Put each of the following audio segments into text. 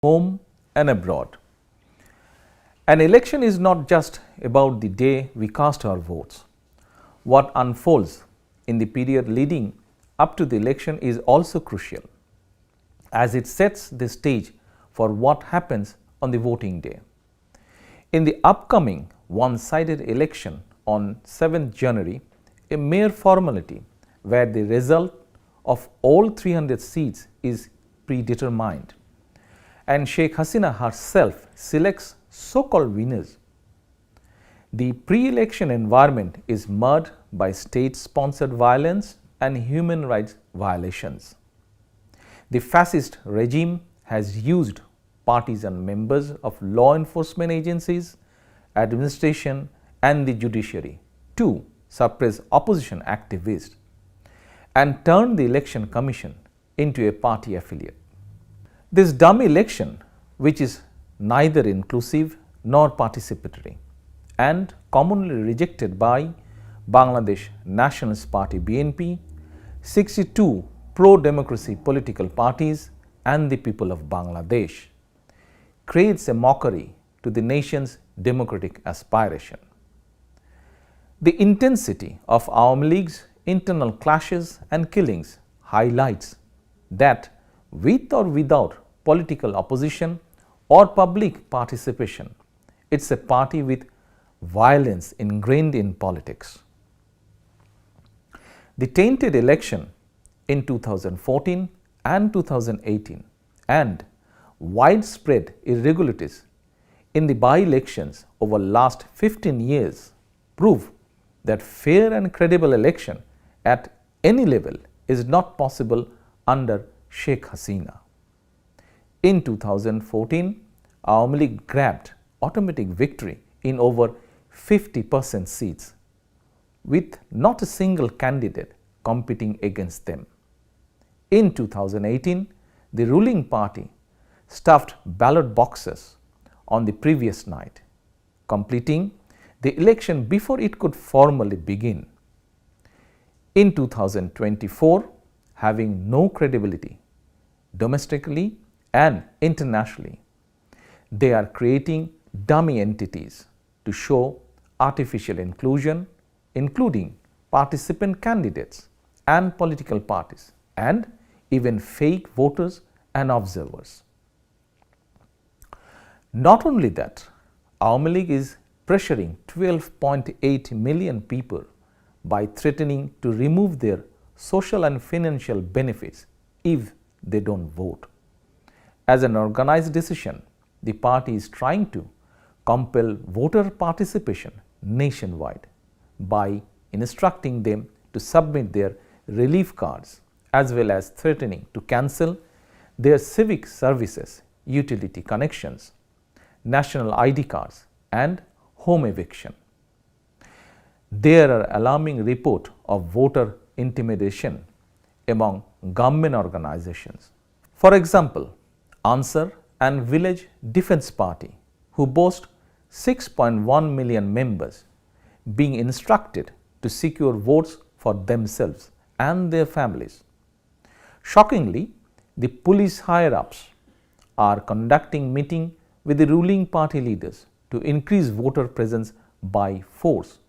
home and abroad. An election is not just about the day we cast our votes. What unfolds in the period leading up to the election is also crucial, as it sets the stage for what happens on the voting day. In the upcoming one-sided election on 7th January, a mere formality where the result of all 300 seats is predetermined, and Sheikh Hasina herself selects so-called winners. The pre-election environment is marred by state-sponsored violence and human rights violations. The fascist regime has used partisan members of law enforcement agencies, administration and the judiciary to suppress opposition activists and turned the Election Commission into a party affiliate. This dummy election, which is neither inclusive nor participatory and commonly rejected by Bangladesh Nationalist Party BNP, 62 pro-democracy political parties and the people of Bangladesh, creates a mockery to the nation's democratic aspiration. The intensity of Awami League's internal clashes and killings highlights that with or without political opposition or public participation, it's a party with violence ingrained in politics. The tainted election in 2014 and 2018 and widespread irregularities in the by-elections over last 15 years prove that fair and credible election at any level is not possible under Sheikh Hasina. In 2014, Awami League grabbed automatic victory in over 50% seats, with not a single candidate competing against them. In 2018, the ruling party stuffed ballot boxes on the previous night, completing the election before it could formally begin. In 2024, having no credibility domestically and internationally, they are creating dummy entities to show artificial inclusion, including participant candidates and political parties, and even fake voters and observers. Not only that, Awami League is pressuring 12.8 million people by threatening to remove their social and financial benefits if they don't vote. As an organized decision, the party is trying to compel voter participation nationwide by instructing them to submit their relief cards, as well as threatening to cancel their civic services, utility connections, national ID cards and home eviction. There are alarming reports of voter intimidation among government organizations. For example, Ansar and Village Defense Party, who boast 6.1 million members, being instructed to secure votes for themselves and their families. Shockingly, the police higher-ups are conducting meetings with the ruling party leaders to increase voter presence by force.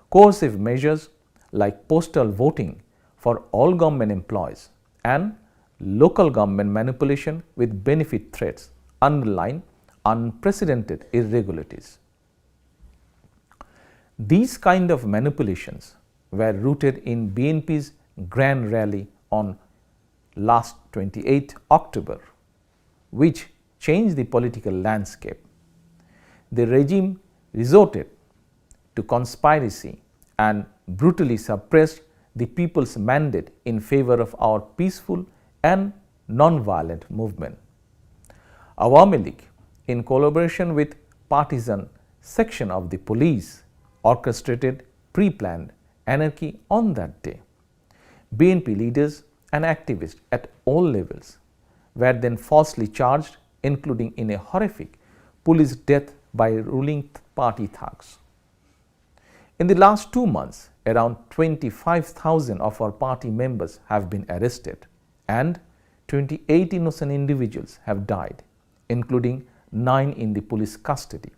Coercive measures like postal voting for all government employees and local government manipulation with benefit threats underline unprecedented irregularities. These kind of manipulations were rooted in BNP's grand rally on last 28 October, which changed the political landscape. The regime resorted to conspiracy and brutally suppressed the people's mandate in favor of our peaceful and non-violent movement. Awami League, in collaboration with partisan section of the police, orchestrated pre-planned anarchy on that day. BNP leaders and activists at all levels were then falsely charged, including in a horrific police death by ruling party thugs. In the last 2 months, around 25,000 of our party members have been arrested and 28 innocent individuals have died, including 9 in the police custody.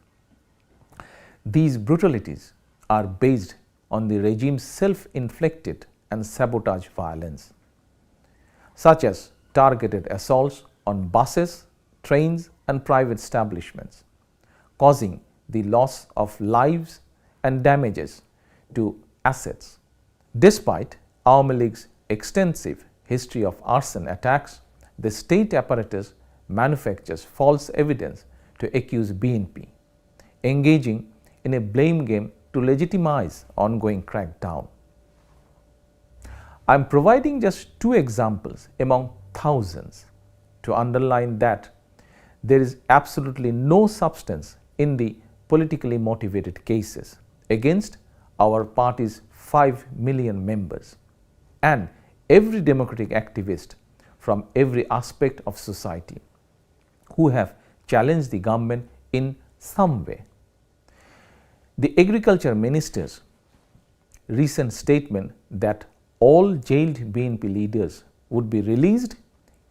These brutalities are based on the regime's self-inflicted and sabotage violence, such as targeted assaults on buses, trains and private establishments, causing the loss of lives and damages to assets. Despite Awami League's extensive history of arson attacks, the state apparatus manufactures false evidence to accuse BNP, engaging in a blame game to legitimize ongoing crackdown. I am providing just 2 examples among thousands to underline that there is absolutely no substance in the politically motivated cases against our party's 5 million members and every democratic activist from every aspect of society who have challenged the government in some way. The Agriculture Minister's recent statement that all jailed BNP leaders would be released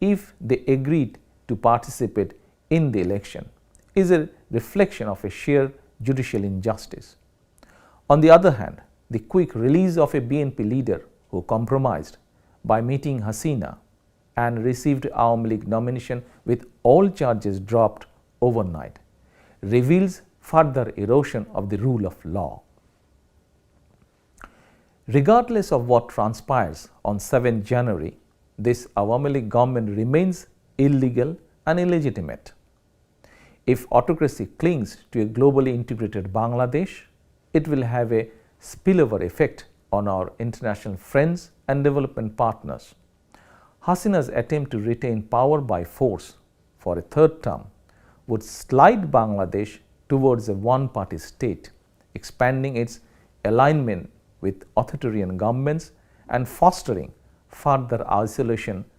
if they agreed to participate in the election is a reflection of a sheer judicial injustice. On the other hand, the quick release of a BNP leader who compromised by meeting Hasina and received Awami League nomination with all charges dropped overnight reveals further erosion of the rule of law. Regardless of what transpires on 7 January, this Awami League government remains illegal and illegitimate. If autocracy clings to a globally integrated Bangladesh, it will have a spillover effect on our international friends and development partners. Hasina's attempt to retain power by force for a 3rd term would slide Bangladesh towards a one-party state, expanding its alignment with authoritarian governments and fostering further isolation